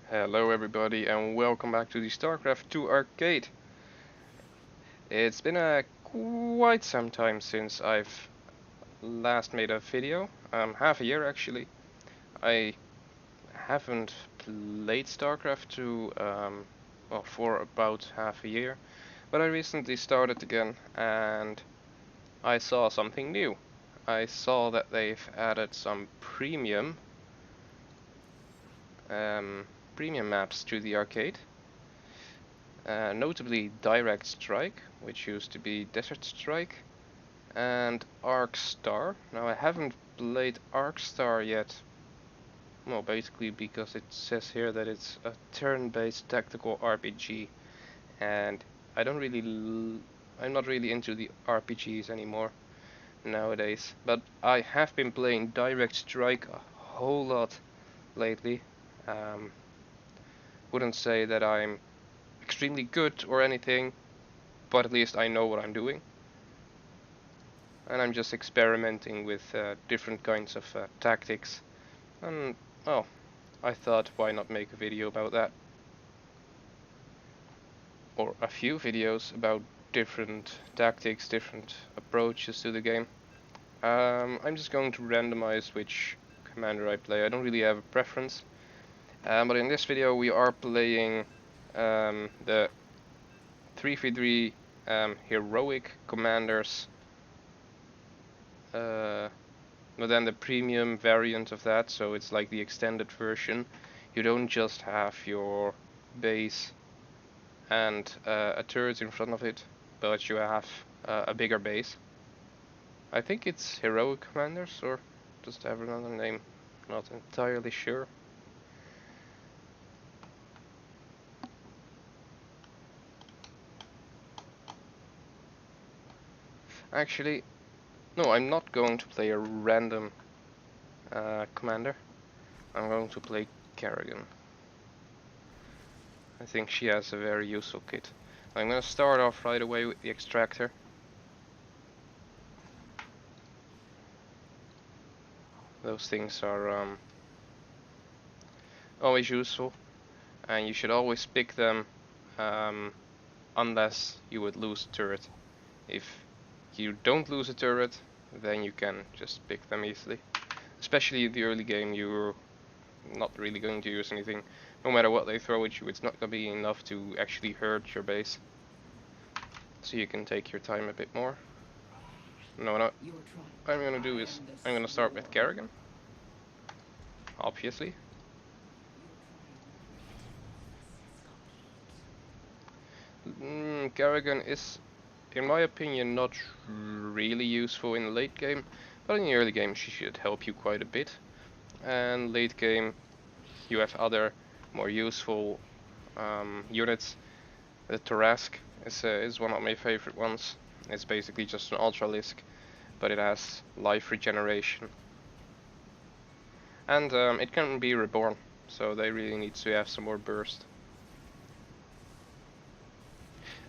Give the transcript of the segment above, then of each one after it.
Hello everybody and welcome back to the Starcraft 2 arcade. It's been quite some time since I've last made a video, half a year actually. I haven't played Starcraft 2 well, for about half a year, but I recently started again and I saw something new. I saw that they've added some um, premium maps to the arcade. Notably Direct Strike, which used to be Desert Strike, and Arc Star. Now I haven't played Arc Star yet, well basically because it says here that it's a turn-based tactical RPG, and I'm not really into the RPGs anymore nowadays, but I have been playing Direct Strike a whole lot lately. Um, wouldn't say that I'm extremely good or anything, but at least I know what I'm doing. And I'm just experimenting with different kinds of tactics. And, oh, I thought why not make a video about that? Or a few videos about different tactics, different approaches to the game. I'm just going to randomize which commander I play. I don't really have a preference. But in this video we are playing the 3v3 heroic commanders, but then the premium variant of that, so it's like the extended version. You don't just have your base and a turret in front of it, but you have a bigger base. I think it's heroic commanders, or does it have another name? Not entirely sure. Actually, no, I'm not going to play a random commander. I'm going to play Kerrigan. I think she has a very useful kit. I'm gonna start off right away with the extractor. Those things are always useful, and you should always pick them unless you would lose a turret. If you don't lose a turret, then you can just pick them easily. Especially in the early game, you're not really going to use anything. No matter what they throw at you, it's not going to be enough to actually hurt your base. So you can take your time a bit more. No, what I'm going to do is I'm going to start with Kerrigan, obviously. Kerrigan is, in my opinion, not really useful in the late game, but in the early game she should help you quite a bit. And late game you have other more useful units. The Tarask is one of my favorite ones. It's basically just an Ultralisk, but it has life regeneration. And it can be reborn, so they really need to have some more burst.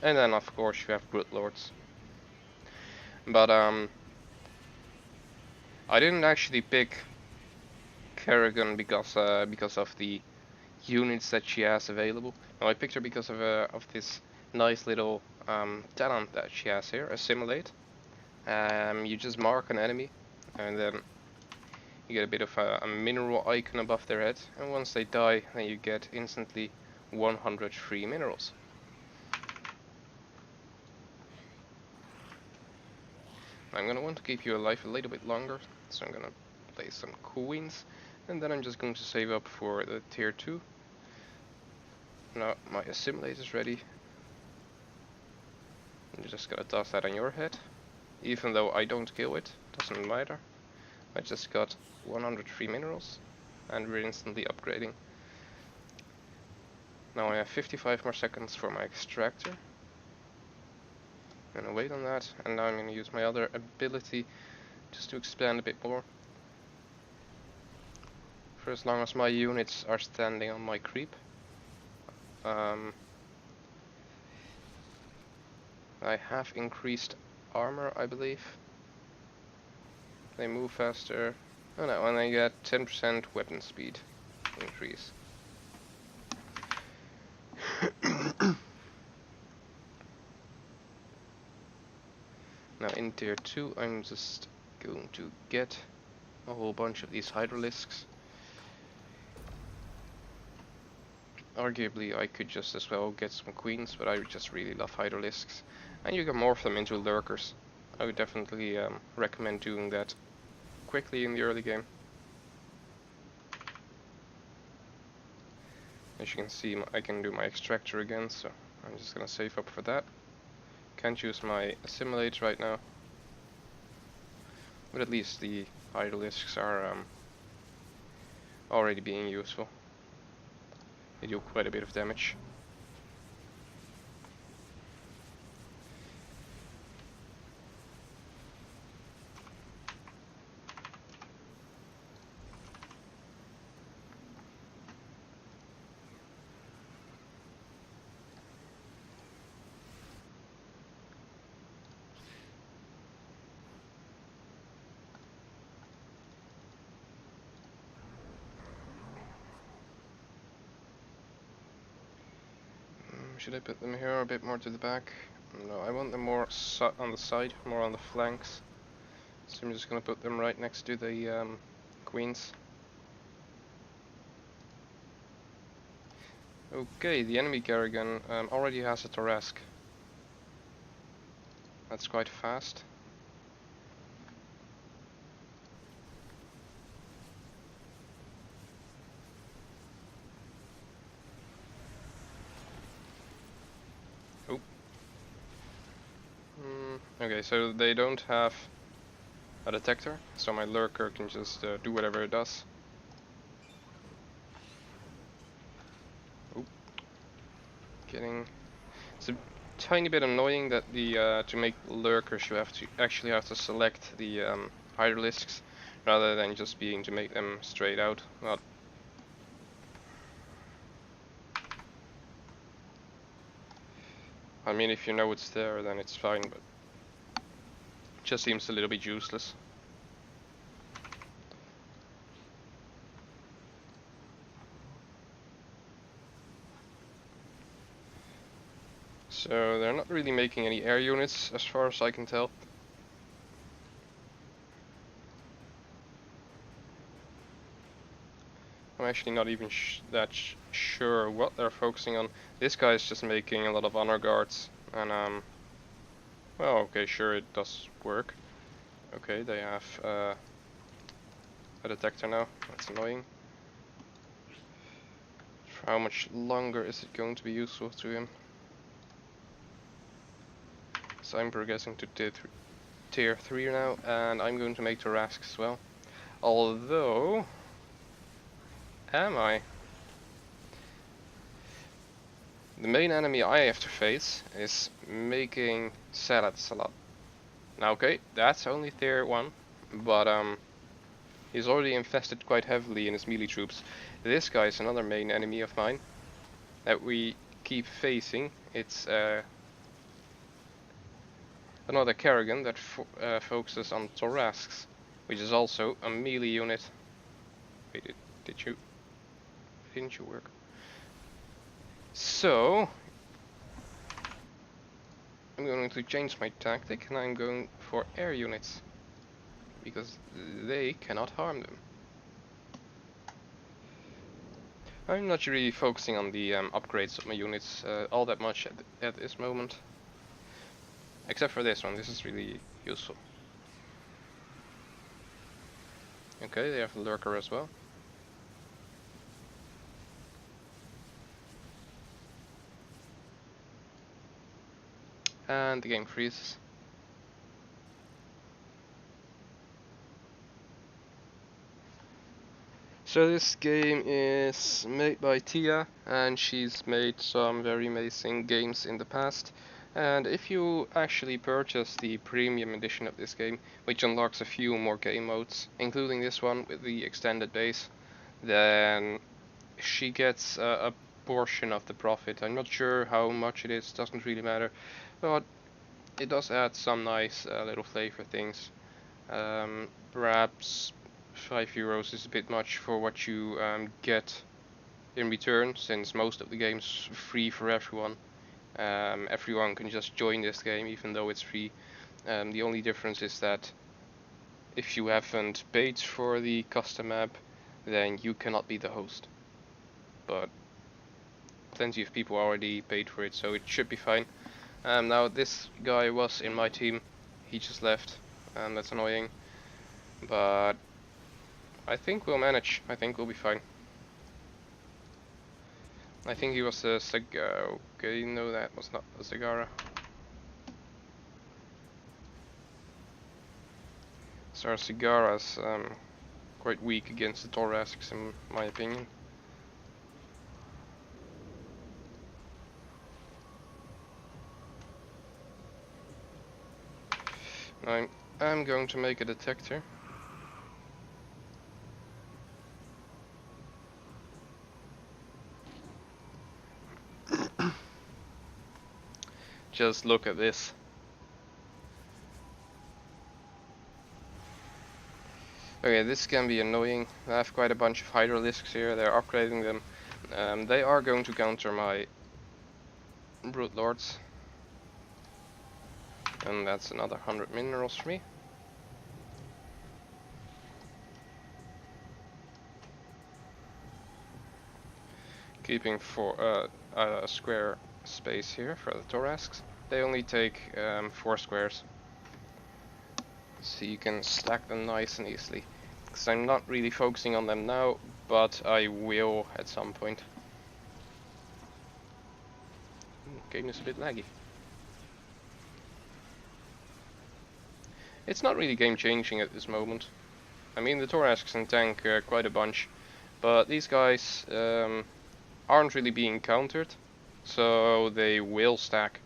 And then of course you have Broodlords. But I didn't actually pick Kerrigan because of the units that she has available. No, I picked her because of this nice little talent that she has here, Assimilate. You just mark an enemy, and then you get a bit of a mineral icon above their head, and once they die, then you get instantly 100 free minerals. I'm gonna want to keep you alive a little bit longer, so I'm gonna play some queens, and then I'm just going to save up for the tier 2. Now my Assimilate is ready. I'm just gonna toss that on your head. Even though I don't kill it, doesn't matter. I just got 100 free minerals, and we're instantly upgrading. Now I have 55 more seconds for my extractor. I'm gonna wait on that, and now I'm gonna use my other ability just to expand a bit more. For as long as my units are standing on my creep. I have increased armor, I believe. They move faster. Oh no, and I get 10% weapon speed increase. Now in tier 2 I'm just going to get a whole bunch of these hydralisks. Arguably I could just as well get some queens, but I just really love hydralisks. And you can morph them into lurkers. I would definitely recommend doing that quickly in the early game. As you can see, I can do my extractor again, so I'm just gonna save up for that. Can't use my assimilate right now, but at least the hydralisks are already being useful. They do quite a bit of damage. Should I put them here a bit more to the back? No, I want them more on the side, more on the flanks. So I'm just gonna put them right next to the queens. Okay, the enemy Kerrigan already has a Tarrasque. That's quite fast. Oh. Okay, so they don't have a detector, so my lurker can just do whatever it does. Oh. It's a tiny bit annoying that the to make lurkers you actually have to select the hydralisks rather than just being to make them straight out. Well, I mean, if you know it's there, then it's fine, but it just seems a little bit useless. So they're not really making any air units, as far as I can tell. I'm actually not even sure what they're focusing on. This guy is just making a lot of honor guards, and well, okay, sure, it does work. Okay, they have a detector now. That's annoying. For how much longer is it going to be useful to him? So I'm progressing to tier 3 now, and I'm going to make Tarrasque as well. Although, am I? The main enemy I have to face is making salads a lot. Now, okay, that's only tier 1, but he's already infested quite heavily in his melee troops. This guy is another main enemy of mine that we keep facing. It's another Kerrigan that focuses on Tarrasques, which is also a melee unit. Wait, didn't you work? So I'm going to change my tactic, and I'm going for air units because they cannot harm them. I'm not really focusing on the upgrades of my units all that much at this moment. Except for this one, this is really useful. Okay, they have a lurker as well. And the game freezes. So this game is made by Tia, and she's made some very amazing games in the past. And if you actually purchase the premium edition of this game, which unlocks a few more game modes, including this one with the extended days, then she gets a portion of the profit. I'm not sure how much it is, doesn't really matter, but it does add some nice little flavor things. Perhaps €5 is a bit much for what you get in return, since most of the game's free for everyone. Everyone can just join this game even though it's free. The only difference is that if you haven't paid for the custom map, then you cannot be the host. But plenty of people already paid for it, so it should be fine. Now this guy was in my team, he just left, and that's annoying. But I think we'll manage. I think we'll be fine. I think he was a Sagara. Okay, no, that was not a Sagara. So our Sagara's quite weak against the thoracics, in my opinion. I'm going to make a detector. Just look at this. Okay, this can be annoying. I have quite a bunch of Hydralisks here, they're upgrading them. They are going to counter my Brute Lords. And that's another 100 minerals for me. Keeping for a square space here for the thoracics. They only take 4 squares. So you can stack them nice and easily. Because I'm not really focusing on them now, but I will at some point. Game is a bit laggy. It's not really game changing at this moment. I mean, the thoracics can tank quite a bunch, but these guys aren't really being countered, so they will stack.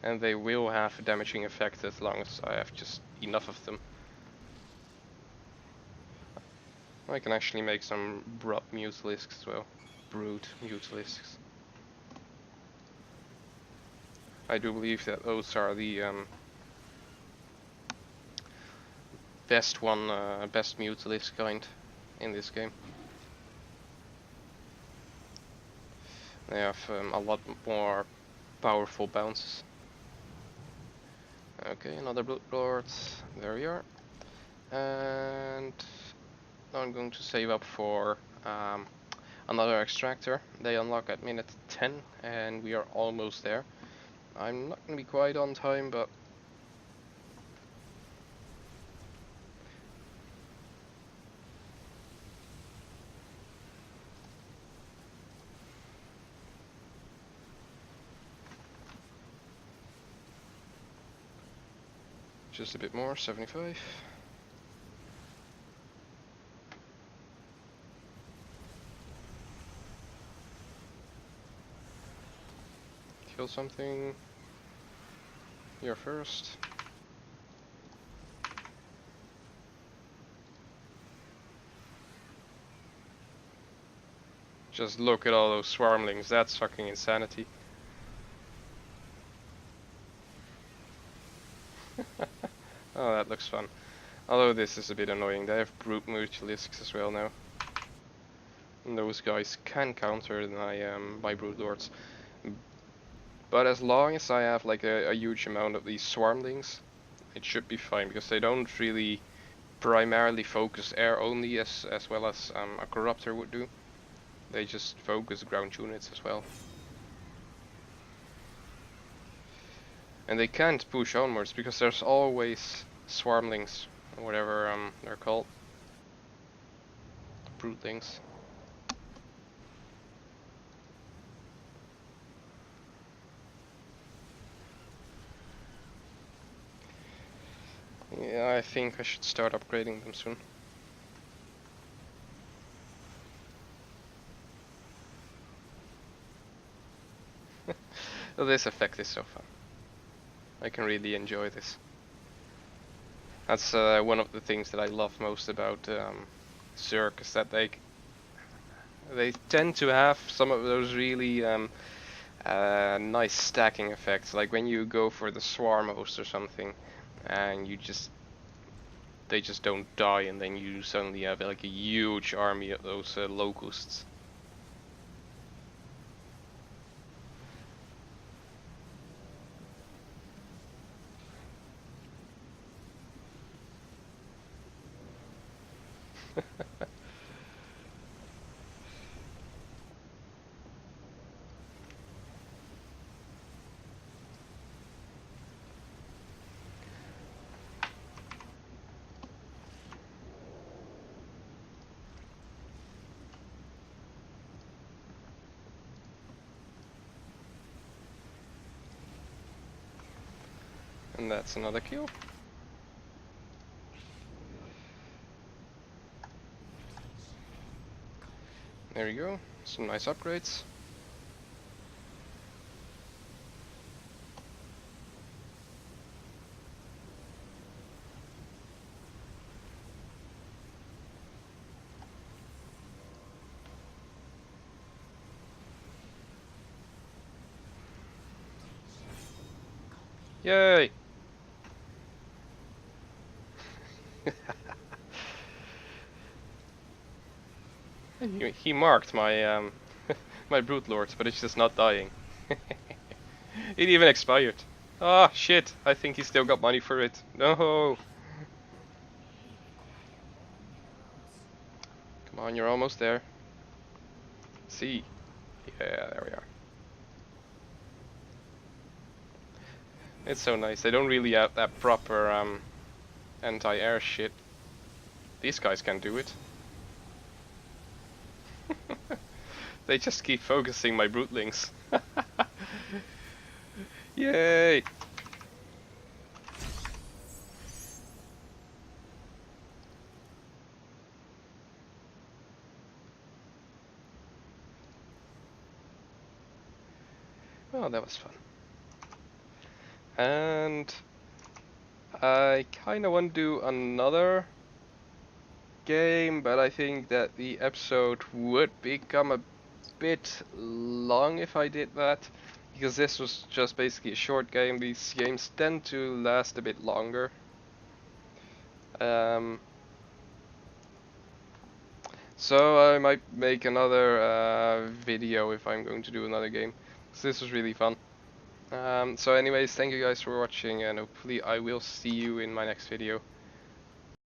And they will have a damaging effect as long as I have just enough of them. I can actually make some Brut Mutalisks as well. Brute Mutalisks. I do believe that those are the best Mutalisk kind in this game. They have a lot more powerful bounces. Okay, another Blood Lord. There we are. And now I'm going to save up for another extractor. They unlock at minute 10 and we are almost there. I'm not going to be quite on time, but just a bit more, 75. Kill something. You're first. Just look at all those swarmlings, that's fucking insanity. Oh, that looks fun. Although this is a bit annoying, they have Brute Mutalisks as well now. And those guys can counter my Brute Lords. But as long as I have like a huge amount of these swarmlings, it should be fine, because they don't really primarily focus air only as well as a Corruptor would do. They just focus ground units as well. And they can't push onwards because there's always swarmlings, or whatever they're called. Brutelings. Yeah, I think I should start upgrading them soon. This effect is so fun. I can really enjoy this. That's one of the things that I love most about Zerg, is that they tend to have some of those really nice stacking effects. Like when you go for the swarm host or something, and they just don't die, and then you suddenly have like a huge army of those locusts. And that's another kill. There you go. Some nice upgrades. Yay! He marked my my brute lords, but it's just not dying. It even expired. Ah, shit! I think he still got money for it. No! Come on, you're almost there. See? Yeah, there we are. It's so nice. They don't really have that proper anti-air shit. These guys can do it. They just keep focusing my brootlings. Yay! Oh, that was fun. And I kinda want to do another game, but I think that the episode would become a bit long if I did that, because this was just basically a short game. These games tend to last a bit longer. So I might make another video if I'm going to do another game, so this was really fun. So anyways, thank you guys for watching, and hopefully I will see you in my next video.